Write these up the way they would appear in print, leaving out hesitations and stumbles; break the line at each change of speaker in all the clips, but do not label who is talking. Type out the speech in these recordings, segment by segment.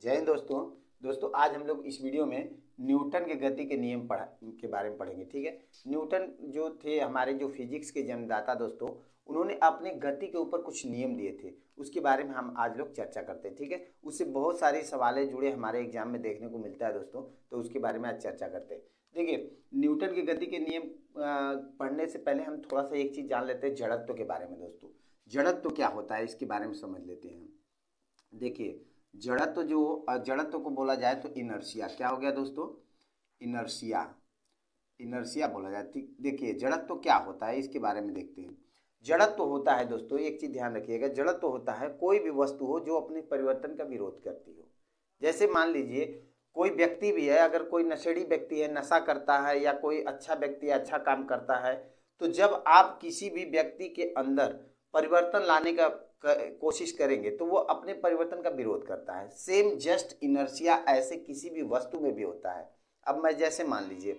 जय हिंद दोस्तों आज हम लोग इस वीडियो में न्यूटन के गति के नियम के बारे में पढ़ेंगे। ठीक है। न्यूटन जो थे हमारे जो फिजिक्स के जन्मदाता दोस्तों, उन्होंने अपने गति के ऊपर कुछ नियम दिए थे, उसके बारे में हम आज लोग चर्चा करते हैं। ठीक है। उससे बहुत सारे सवाल जुड़े हमारे एग्जाम में देखने को मिलता है दोस्तों, तो उसके बारे में आज चर्चा करते हैं। देखिए, न्यूटन की गति के नियम पढ़ने से पहले हम थोड़ा सा एक चीज़ जान लेते हैं जड़त्व के बारे में दोस्तों। जड़त्व क्या होता है इसके बारे में समझ लेते हैं। देखिए, जड़त्व को बोला जाए तो इनर्शिया। क्या हो गया दोस्तों? इनर्शिया बोला जाए। ठीक, देखिए जड़त्व क्या होता है इसके बारे में देखते हैं। जड़त्व होता है दोस्तों, एक चीज ध्यान रखिएगा, जड़त्व होता है कोई भी वस्तु हो जो अपने परिवर्तन का विरोध करती हो। जैसे मान लीजिए कोई व्यक्ति भी है, अगर कोई नशेड़ी व्यक्ति है, नशा करता है, या कोई अच्छा व्यक्ति अच्छा काम करता है, तो जब आप किसी भी व्यक्ति के अंदर परिवर्तन लाने का कोशिश करेंगे तो वो अपने परिवर्तन का विरोध करता है। सेम जस्ट इनर्शिया ऐसे किसी भी वस्तु में भी होता है। अब मैं जैसे मान लीजिए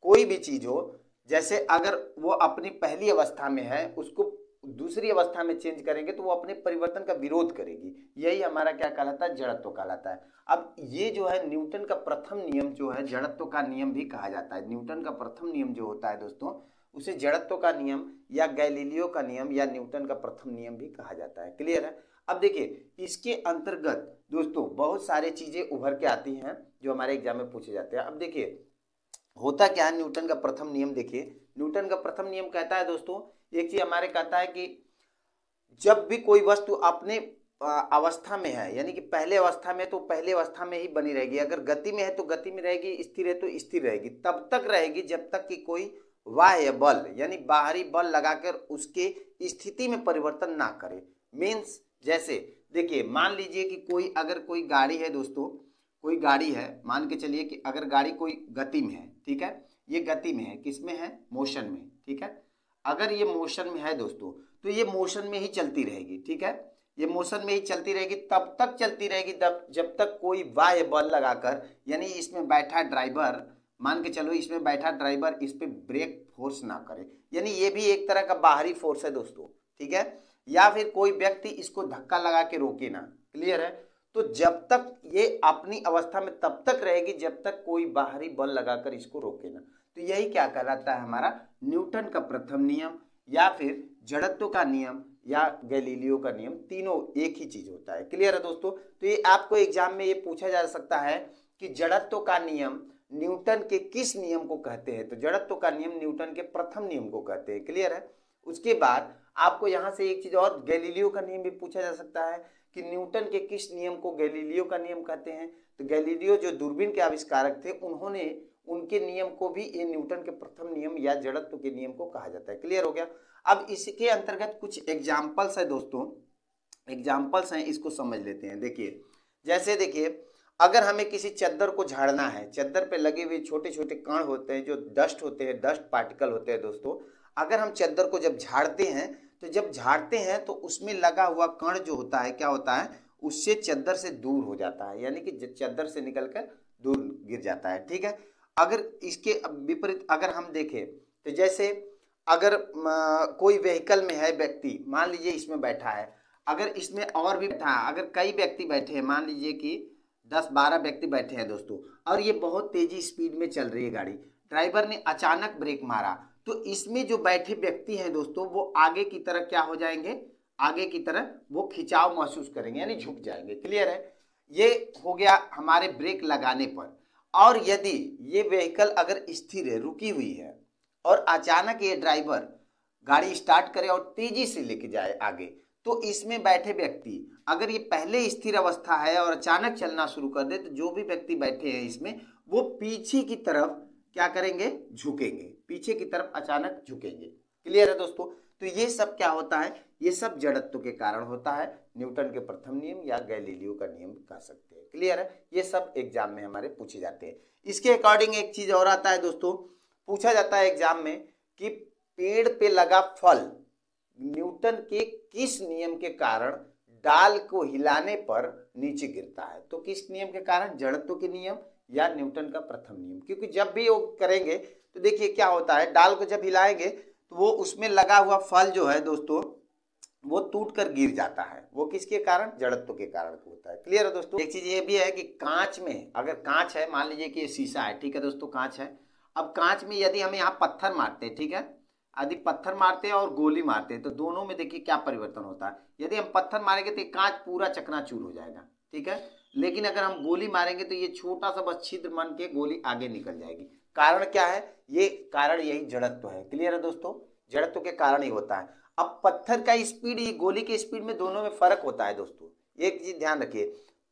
कोई भी चीज हो, जैसे अगर वो अपनी पहली अवस्था में है, उसको दूसरी अवस्था में चेंज करेंगे तो वो अपने परिवर्तन का विरोध करेगी। यही हमारा क्या कहलाता है? जड़त्व कहलाता है। अब ये जो है न्यूटन का प्रथम नियम जो है, जड़त्व का नियम भी कहा जाता है। न्यूटन का प्रथम नियम जो होता है दोस्तों, उसे जड़त्व का नियम या गैलीलियो का नियम या न्यूटन का प्रथम नियम भी कहा जाता है। क्लियर है? अब देखिए, इसके अंतर्गत दोस्तों बहुत सारी चीजें उभर के आती हैं जो हमारे एग्जाम में पूछे जाते हैं। अब देखिए होता क्या है न्यूटन का प्रथम नियम। देखिए, न्यूटन का प्रथम नियम कहता है दोस्तों, एक चीज हमारे कहता है कि जब भी कोई वस्तु अपने अवस्था में है, यानी कि पहले अवस्था में, तो पहले अवस्था में ही बनी रहेगी। अगर गति में है तो गति में रहेगी, स्थिर है तो स्थिर रहेगी। तब तक रहेगी जब तक कि कोई बाह्य बल यानी बाहरी बल लगाकर उसके स्थिति में परिवर्तन ना करे। मीन्स जैसे देखिए, मान लीजिए कि कोई गाड़ी है दोस्तों, कोई गाड़ी है, मान के चलिए कि अगर गाड़ी कोई गति में है, ठीक है, ये गति में है, किसमें है? मोशन में। ठीक है। अगर ये मोशन में है दोस्तों, तो ये मोशन में ही चलती रहेगी। ठीक है, ये मोशन में ही चलती रहेगी, तब तक चलती रहेगी जब तक कोई बाह्य बल लगाकर, यानी इसमें बैठा ड्राइवर, मान के चलो इसमें बैठा ड्राइवर इस पे ब्रेक फोर्स ना करे, यानी ये भी एक तरह का बाहरी फोर्स है दोस्तों। ठीक है। या फिर कोई व्यक्ति इसको धक्का लगा के रोके ना। क्लियर है? तो जब तक ये अपनी अवस्था में तब तक रहेगी जब तक कोई बाहरी बल लगाकर इसको रोके ना। तो यही क्या कहलाता है? हमारा न्यूटन का प्रथम नियम, या फिर जड़त्व का नियम, या गैलीलियो का नियम। तीनों एक ही चीज होता है। क्लियर है दोस्तों? तो ये आपको एग्जाम में ये पूछा जा सकता है कि जड़त्व का नियम न्यूटन के किस नियम को कहते हैं? तो जड़त्व का नियम न्यूटन के प्रथम नियम को कहते हैं। क्लियर है? उसके बाद आपको यहां से एक चीज और, गैलीलियो का नियम भी पूछा जा सकता है कि न्यूटन के किस नियम को गैलीलियो का नियम कहते हैं। तो गैलीलियो जो दूरबीन के आविष्कारक थे, उन्होंने उनके नियम को भी ये न्यूटन के प्रथम नियम या जड़त्व के नियम को कहा जाता है। क्लियर हो गया? अब इसके अंतर्गत कुछ एग्जाम्पल्स है दोस्तों, एग्जाम्पल्स हैं, इसको समझ लेते हैं। देखिए, जैसे देखिए, अगर हमें किसी चद्दर को झाड़ना है, चद्दर पे लगे हुए छोटे छोटे कण होते हैं जो डस्ट होते हैं, डस्ट पार्टिकल होते हैं दोस्तों। अगर हम चद्दर को जब झाड़ते हैं, तो जब झाड़ते हैं तो उसमें लगा हुआ कण जो होता है, क्या होता है? उससे चद्दर से दूर हो जाता है, यानी कि चद्दर से निकलकर दूर गिर जाता है। ठीक है। अगर इसके विपरीत अगर हम देखें, तो जैसे अगर कोई व्हीकल में है व्यक्ति, मान लीजिए इसमें बैठा है, अगर इसमें और भी बैठा है, अगर कई व्यक्ति बैठे हैं, मान लीजिए कि 10-12 व्यक्ति बैठे हैं दोस्तों, और ये बहुत तेजी स्पीड में चल रही है गाड़ी, ड्राइवर ने अचानक ब्रेक मारा, तो इसमें जो बैठे व्यक्ति हैं दोस्तों, वो आगे की तरह क्या हो जाएंगे? आगे की तरह वो खिंचाव महसूस करेंगे, यानी झुक जाएंगे। क्लियर है? ये हो गया हमारे ब्रेक लगाने पर। और यदि ये व्हीकल अगर स्थिर है, रुकी हुई है, और अचानक ये ड्राइवर गाड़ी स्टार्ट करे और तेजी से लेके जाए आगे, तो इसमें बैठे व्यक्ति, अगर ये पहले स्थिर अवस्था है और अचानक चलना शुरू कर दे, तो जो भी व्यक्ति बैठे हैं इसमें, वो पीछे की तरफ क्या करेंगे? झुकेंगे, पीछे की तरफ अचानक झुकेंगे। क्लियर है दोस्तों? तो ये सब क्या होता है? ये सब जड़त्व के कारण होता है। न्यूटन के प्रथम नियम या गैलीलियो का नियम कह सकते हैं। क्लियर है? ये सब एग्जाम में हमारे पूछे जाते हैं। इसके अकॉर्डिंग एक चीज और आता है दोस्तों, पूछा जाता है एग्जाम में कि पेड़ पे लगा फल न्यूटन के किस नियम के कारण डाल को हिलाने पर नीचे गिरता है? तो किस नियम के कारण? जड़त्व के नियम या न्यूटन का प्रथम नियम। क्योंकि जब भी वो करेंगे तो देखिए क्या होता है, डाल को जब हिलाएंगे तो वो उसमें लगा हुआ फल जो है दोस्तों, वो टूट कर गिर जाता है। वो किसके कारण? जड़त्व के कारण होता है। क्लियर है दोस्तों। एक चीज ये भी है कि कांच में, अगर कांच है, मान लीजिए कि ये शीशा है, ठीक है दोस्तों, कांच है। अब कांच में यदि हम यहाँ पत्थर मारते हैं, ठीक है, यदि पत्थर मारते हैं और गोली मारते हैं तो दोनों में देखिए क्या परिवर्तन होता है। यदि हम पत्थर मारेंगे तो कांच पूरा चकनाचूर हो जाएगा, ठीक है, लेकिन अगर हम गोली मारेंगे तो ये छोटा सा बस छिद्र बन के गोली आगे निकल जाएगी। कारण क्या है? ये कारण यही जड़त्व है। क्लियर है दोस्तों, जड़त्व के कारण ही होता है। अब पत्थर का स्पीड, ये गोली के स्पीड में दोनों में फर्क होता है दोस्तों। एक चीज ध्यान रखिए,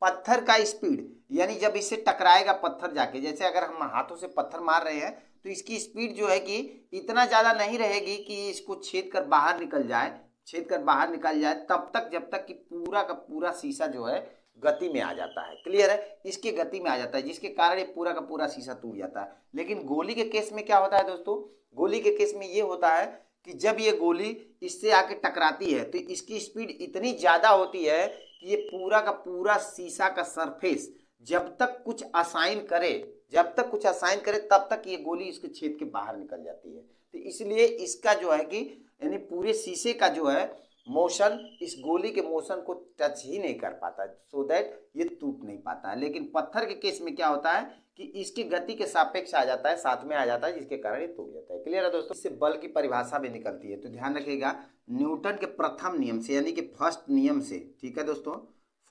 पत्थर का स्पीड यानी जब इससे टकराएगा पत्थर जाके, जैसे अगर हम हाथों से पत्थर मार रहे हैं तो इसकी स्पीड जो है कि इतना ज्यादा नहीं रहेगी कि इसको छेद कर बाहर निकल जाए, छेद कर बाहर निकल जाए तब तक, जब तक कि पूरा का पूरा शीशा जो है गति में आ जाता है। क्लियर है, इसके गति में आ जाता है, जिसके कारण ये पूरा का पूरा शीशा टूट जाता है। लेकिन गोली के केस में क्या होता है दोस्तों? गोली के केस में ये होता है कि जब ये गोली इससे आके टकराती है तो इसकी स्पीड इतनी ज्यादा होती है कि ये पूरा का पूरा शीशा का सरफेस जब तक कुछ असाइन करे, जब तक कुछ असाइन करे तब तक ये गोली इसके छेद के बाहर निकल जाती है। तो इसलिए इसका जो है कि यानी पूरे शीशे का जो है मोशन इस गोली के मोशन को टच ही नहीं कर पाता, सो दैट ये टूट नहीं पाता है। लेकिन पत्थर के केस में क्या होता है कि इसकी गति के सापेक्ष आ जाता है, साथ में आ जाता है, जिसके कारण ये टूट जाता है। क्लियर है दोस्तों। इससे बल की परिभाषा भी निकलती है, तो ध्यान रखिएगा न्यूटन के प्रथम नियम से यानी कि फर्स्ट नियम से, ठीक है दोस्तों,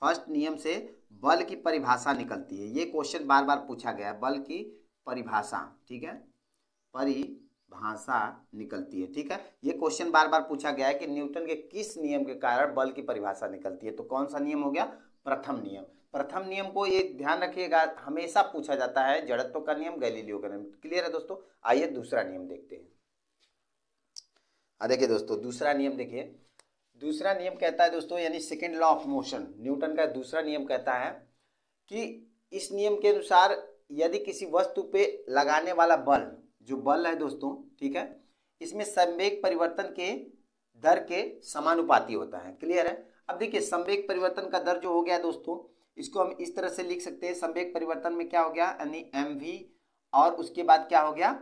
फर्स्ट नियम से बल की परिभाषा निकलती है। ये क्वेश्चन बार बार पूछा गया है, बल की परिभाषा, ठीक है, परिभाषा निकलती है, ठीक है। ये क्वेश्चन बार बार पूछा गया है कि न्यूटन के किस नियम के कारण बल की परिभाषा निकलती है। तो कौन सा नियम हो गया? प्रथम नियम। प्रथम नियम को ये ध्यान रखिएगा, हमेशा पूछा जाता है, जड़त्व का नियम, गैलीलियो का नियम। क्लियर है दोस्तों। आइए दूसरा नियम देखते हैं। देखिए दोस्तों, दूसरा नियम देखिए, दूसरा नियम कहता है दोस्तों, यानी second law of motion, Newton का दूसरा नियम कहता है कि इस नियम के अनुसार यदि किसी वस्तु पे लगाने वाला बल, जो बल है दोस्तों, ठीक है, इसमें संवेग परिवर्तन के दर के समानुपाती होता है। क्लियर है। अब देखिए संवेग परिवर्तन का दर जो हो गया दोस्तों, इसको हम इस तरह से लिख सकते हैं, संवेग परिवर्तन में क्या हो गया, यानी mv और उसके बाद क्या हो गया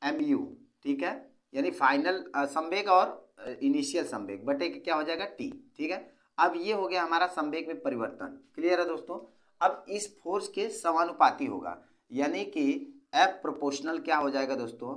mu, ठीक है, यानी फाइनल संवेग और इनिशियल संवेग बटे के क्या हो जाएगा t, ठीक है। अब ये हो गया हमारा संवेग में परिवर्तन। क्लियर है दोस्तों। अब इस फोर्स के समानुपाती होगा, यानी कि F प्रोपोर्शनल क्या हो जाएगा दोस्तों,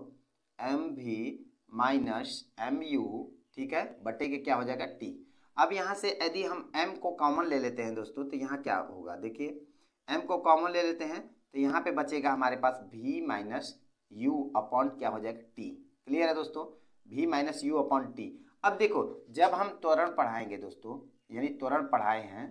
mv माइनस mu, ठीक है, बटे के क्या हो जाएगा t। अब यहाँ से यदि हम m को कॉमन ले लेते हैं दोस्तों, तो यहाँ क्या होगा, देखिए m को कॉमन ले लेते हैं तो यहाँ पे बचेगा हमारे पास v माइनस यू अपॉन क्या हो जाएगा t। क्लियर है दोस्तों, v minus you upon t। अब देखो जब हम त्वरण पढ़ाएंगे दोस्तों, यानी त्वरण पढ़ाए हैं,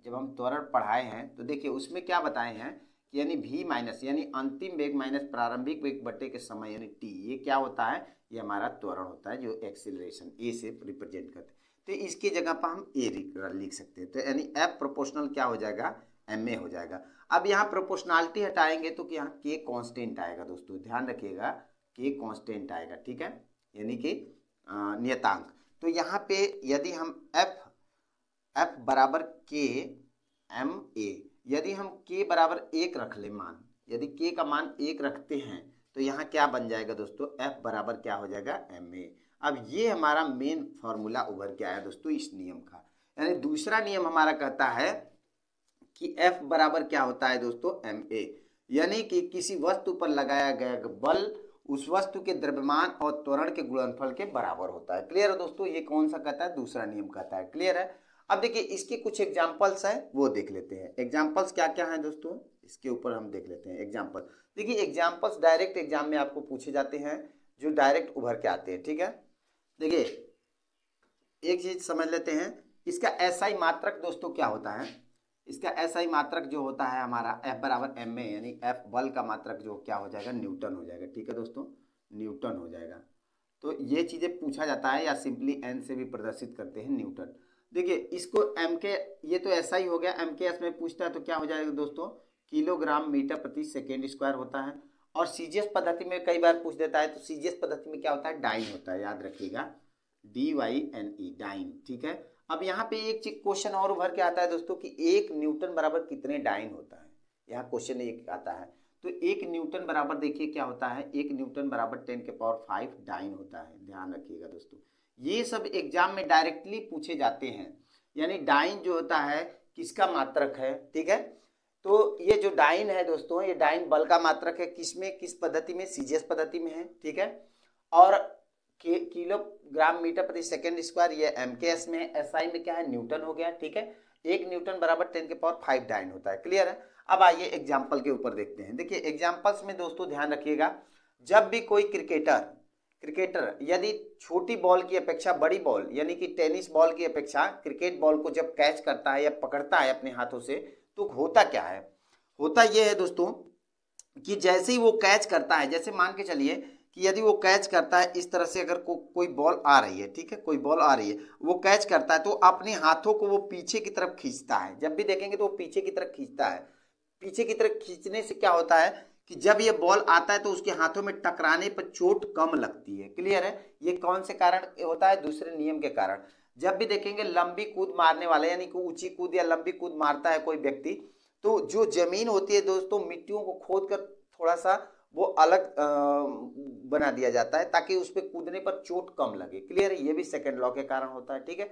जब हम त्वरण पढ़ाए हैं तो देखिए उसमें क्या बताए हैं कि यानी v माइनस यानी अंतिम वेग माइनस प्रारंभिक वेग बटे के समय यानी t, ये क्या होता है, ये हमारा त्वरण होता है, जो एक्सीलरेशन a से रिप्रेजेंट करते हैं। तो इसकी जगह पर हम a लिख सकते हैं, तो यानी F प्रोपोर्शनल क्या हो जाएगा, ma हो जाएगा। अब यहाँ प्रोपोर्शनलिटी हटाएंगे तो यहाँ k कांस्टेंट आएगा दोस्तों, ध्यान रखिएगा k कांस्टेंट आएगा, ठीक है, यानी कि नियतांक। तो यहाँ पे यदि हम f बराबर k ma, यदि हम k बराबर 1 रख ले मान, यदि k का मान 1 रखते हैं तो यहाँ क्या बन जाएगा दोस्तों, f बराबर क्या हो जाएगा ma। अब ये हमारा मेन फॉर्मूला उभर के आया दोस्तों इस नियम का। यानी दूसरा नियम हमारा कहता है कि F बराबर क्या होता है दोस्तों, ma, यानी कि किसी वस्तु पर लगाया गया बल उस वस्तु के द्रव्यमान और त्वरण के गुणनफल के बराबर होता है। क्लियर है दोस्तों, ये कौन सा कहता है, दूसरा नियम कहता है। क्लियर है। अब देखिए इसके कुछ एग्जांपल्स हैं, वो देख लेते हैं। एग्जांपल्स क्या क्या हैं दोस्तों, इसके ऊपर हम देख लेते हैं एग्जांपल। देखिए एग्जांपल्स डायरेक्ट एग्जाम में आपको पूछे जाते हैं, जो डायरेक्ट उभर के आते हैं, ठीक है। देखिए एक चीज समझ लेते हैं, इसका एसआई मात्रक दोस्तों क्या होता है, इसका एसआई मात्रक जो होता है हमारा F बराबर ma, यानी F बल का मात्रक जो क्या हो जाएगा, न्यूटन हो जाएगा, ठीक है दोस्तों, न्यूटन हो जाएगा। तो ये चीजें पूछा जाता है या सिंपली n से भी प्रदर्शित करते हैं न्यूटन। देखिए इसको m के, ये तो ऐसा ही हो गया, m के एस में पूछता है तो क्या हो जाएगा दोस्तों, किलोग्राम मीटर प्रति सेकेंड स्क्वायर होता है। और सीजीएस पद्धति में कई बार पूछ देता है, तो सीजीएस पद्धति में क्या होता है, डाइन होता है, याद रखिएगा, DYNE, डाइन, ठीक है। अब यहाँ पे एक चीज क्वेश्चन और उभर के आता है दोस्तों कि 1 न्यूटन बराबर कितने डाइन होता है, यहाँ क्वेश्चन एक आता है। तो 1 न्यूटन बराबर देखिए क्या होता है, 1 न्यूटन बराबर 10 के पावर 5 डाइन होता है, ध्यान रखिएगा दोस्तों, ये सब एग्जाम में डायरेक्टली पूछे जाते हैं। यानी डाइन जो होता है किसका मात्रक है, ठीक है। तो ये जो डाइन है दोस्तों, ये डाइन बल का मात्रक है, किसमें, किस पद्धति में, सीजीएस पद्धति में है, ठीक है। और किलोग्राम मीटर प्रति सेकंड स्क्वायर ये एमकेएस में है, एसआई में क्या है, न्यूटन हो गया, ठीक है। 1 न्यूटन बराबर 10⁵ डाइन होता है, क्लियर है। अब आइए एग्जाम्पल के ऊपर देखते हैं। देखिए एग्जाम्पल्स में दोस्तों ध्यान रखिएगा, जब भी कोई क्रिकेटर यदि छोटी बॉल की अपेक्षा बड़ी बॉल यानी कि टेनिस बॉल की अपेक्षा क्रिकेट बॉल को जब कैच करता है या पकड़ता है अपने हाथों से, तो होता क्या है, होता यह है दोस्तों कि जैसे ही वो कैच करता है, जैसे मान के चलिए कि यदि वो कैच करता है इस तरह से, अगर कोई बॉल आ रही है, ठीक है, कोई बॉल आ रही है, वो कैच करता है तो अपने हाथों को वो पीछे की तरफ खींचता है। जब भी देखेंगे तो वो पीछे की तरफ खींचता है। पीछे की तरफ खींचने से क्या होता है कि जब ये बॉल आता है तो उसके हाथों में टकराने पर चोट कम लगती है, क्लियर है। ये कौन से कारण होता है, दूसरे नियम के कारण। जब भी देखेंगे लंबी कूद मारने वाले यानी कि ऊंची कूद या लंबी कूद मारता है कोई व्यक्ति, तो जो जमीन होती है दोस्तों, मिट्टियों को खोद कर थोड़ा सा वो अलग बना दिया जाता है ताकि उस पर कूदने पर चोट कम लगे, क्लियर है। ये भी सेकंड लॉ के कारण होता है, ठीक है।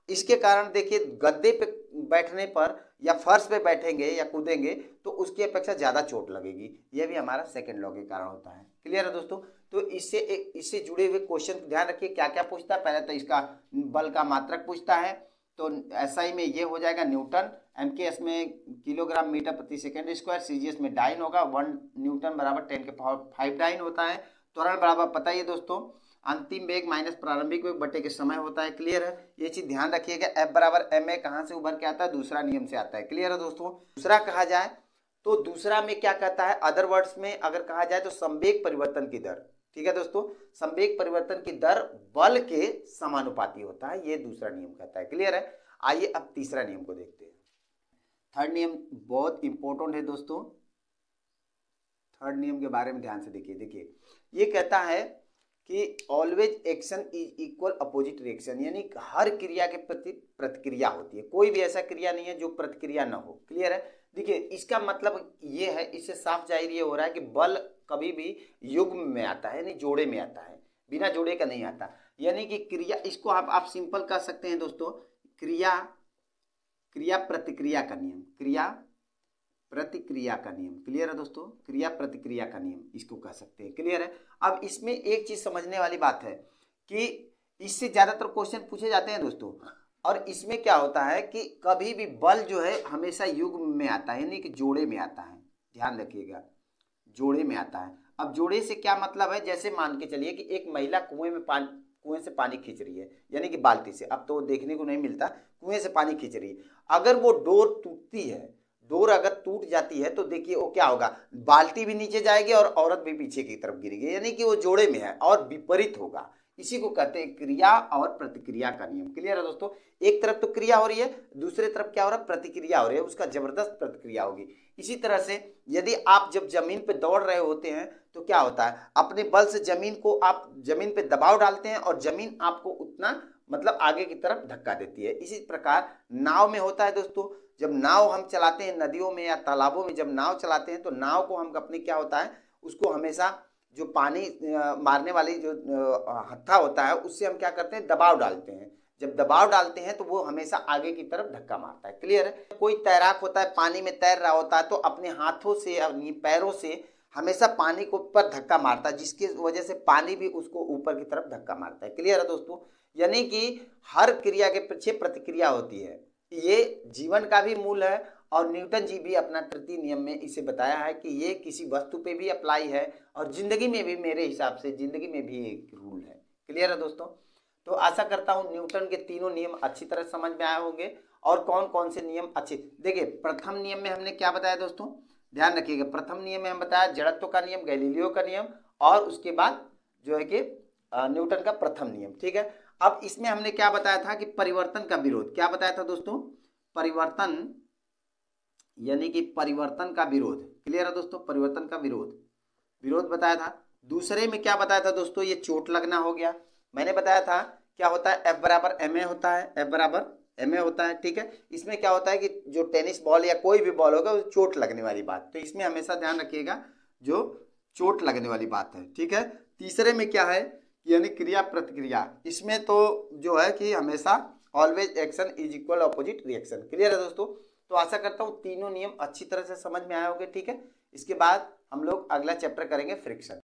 इसके कारण देखिए गद्दे पे बैठने पर या फर्श पे बैठेंगे या कूदेंगे तो उसकी अपेक्षा ज्यादा चोट लगेगी, यह भी हमारा सेकंड लॉ के कारण होता है, क्लियर है दोस्तों। तो इससे जुड़े हुए क्वेश्चन ध्यान रखिए क्या क्या पूछता है। पहले तो इसका बल का मात्रक पूछता है, तो एसआई में ये हो जाएगा न्यूटन, एमकेएस में किलोग्राम मीटर प्रति सेकंड स्क्वायर, सीजीएस में डाइन होगा, 1 न्यूटन बराबर 10⁵ डाइन होता है। त्वरण बराबर पता ही है दोस्तों, अंतिम वेग माइनस प्रारंभिक वेग बटे के समय होता है, क्लियर है। ये चीज ध्यान रखिएगा। F बराबर ma कहाँ से उभर के आता है, दूसरा नियम से आता है, क्लियर है दोस्तों। दूसरा कहा जाए तो दूसरा में क्या कहता है, अदर वर्ड्स में अगर कहा जाए तो संवेग परिवर्तन की दर, ठीक है दोस्तों, संवेग परिवर्तन की दर बल के समानुपाती होता है, ये दूसरा नियम कहता है, क्लियर है। आइए अब तीसरा नियम को देखते हैं। थर्ड नियम बहुत इंपॉर्टेंट है दोस्तों। थर्ड नियम के बारे में ध्यान से देखिए ये कहता है कि always action is equal opposite reaction, यानी हर क्रिया के प्रति प्रतिक्रिया होती है, कोई भी ऐसा क्रिया नहीं है जो प्रतिक्रिया ना हो, क्लियर है। देखिए इसका मतलब ये है, इससे साफ जाहिर ये हो रहा है कि बल कभी भी युग्म में आता है, यानी जोड़े में आता है, बिना जोड़े का नहीं आता। यानी कि क्रिया, इसको आप सिंपल कर सकते हैं दोस्तों, क्रिया प्रतिक्रिया का नियम, क्रिया प्रतिक्रिया का नियम, क्लियर है दोस्तों, क्रिया प्रतिक्रिया का नियम इसको कह सकते हैं, क्लियर है। अब इसमें एक चीज समझने वाली बात है कि इससे ज्यादातर क्वेश्चन पूछे जाते हैं दोस्तों, और इसमें क्या होता है कि कभी भी बल जो है हमेशा युग्म में आता है, यानी कि जोड़े में आता है, ध्यान रखिएगा, जोड़े में आता है। अब जोड़े से क्या मतलब है, जैसे मान के चलिए कि एक महिला कुएं से पानी खींच रही है, यानी कि बाल्टी से, अब तो देखने को नहीं मिलता, कुएं से पानी खींच रही है। अगर वो डोर टूटती है, डोर अगर टूट जाती है तो देखिए वो क्या होगा, बाल्टी भी नीचे जाएगी और औरत भी पीछे की तरफ गिरेगी, यानी कि वो जोड़े में है और विपरीत होगा। इसी को कहते हैं क्रिया और प्रतिक्रिया का नियम, क्लियर है दोस्तों। एक तरफ तो क्रिया हो रही है, दूसरे तरफ क्या हो रहा है, प्रतिक्रिया हो रही है, उसका जबरदस्त प्रतिक्रिया होगी। इसी तरह से यदि आप जब जमीन पे दौड़ रहे होते हैं तो क्या होता है, अपने बल से जमीन को आप जमीन पे दबाव डालते हैं और जमीन आपको उतना मतलब आगे की तरफ धक्का देती है। इसी प्रकार नाव में होता है दोस्तों, जब नाव हम चलाते हैं नदियों में या तालाबों में, जब नाव चलाते हैं तो नाव को हम अपने क्या होता है, उसको हमेशा जो पानी मारने वाली जो हत्था होता है उससे हम क्या करते हैं, दबाव डालते हैं। जब दबाव डालते हैं तो वो हमेशा आगे की तरफ धक्का मारता है, क्लियर है। कोई तैराक होता है, पानी में तैर रहा होता है तो अपने हाथों से अपनी पैरों से हमेशा पानी को ऊपर धक्का मारता है, जिसकी वजह से पानी भी उसको ऊपर की तरफ धक्का मारता है, क्लियर है दोस्तों। यानी कि हर क्रिया के पीछे प्रतिक्रिया होती है, ये जीवन का भी मूल है और न्यूटन जी भी अपना तृतीय नियम में इसे बताया है कि ये किसी वस्तु पे भी अप्लाई है और जिंदगी में भी, मेरे हिसाब से जिंदगी में भी एक रूल है, क्लियर है दोस्तों। तो आशा करता हूं न्यूटन के तीनों नियम अच्छी तरह समझ में आए होंगे और कौन कौन से नियम अच्छे। देखिए प्रथम नियम में हमने क्या बताया दोस्तों, ध्यान रखिएगा, प्रथम नियम में हम बताया जड़त्व का नियम, गैलीलियो का नियम और उसके बाद जो है कि न्यूटन का प्रथम नियम, ठीक है। अब इसमें हमने क्या बताया था कि परिवर्तन का विरोध, क्या बताया था दोस्तों, परिवर्तन यानी कि परिवर्तन का विरोध, क्लियर है दोस्तों, परिवर्तन का विरोध बताया था। दूसरे में क्या बताया था दोस्तों, ये चोट लगना हो गया। मैंने बताया था क्या होता है, F बराबर ma होता है, F बराबर ma होता है, ठीक है। इसमें क्या होता है कि जो टेनिस बॉल या कोई भी बॉल होगा वो चोट लगने वाली बात, तो इसमें हमेशा ध्यान रखिएगा जो चोट लगने वाली बात है, ठीक है। तीसरे में क्या है यानी क्रिया प्रतिक्रिया, इसमें तो जो है कि हमेशा always action is equal opposite reaction. Clear है दोस्तों? तो आशा करता हूँ तीनों नियम अच्छी तरह से समझ में आए होंगे। ठीक है, इसके बाद हम लोग अगला चैप्टर करेंगे फ्रिक्शन।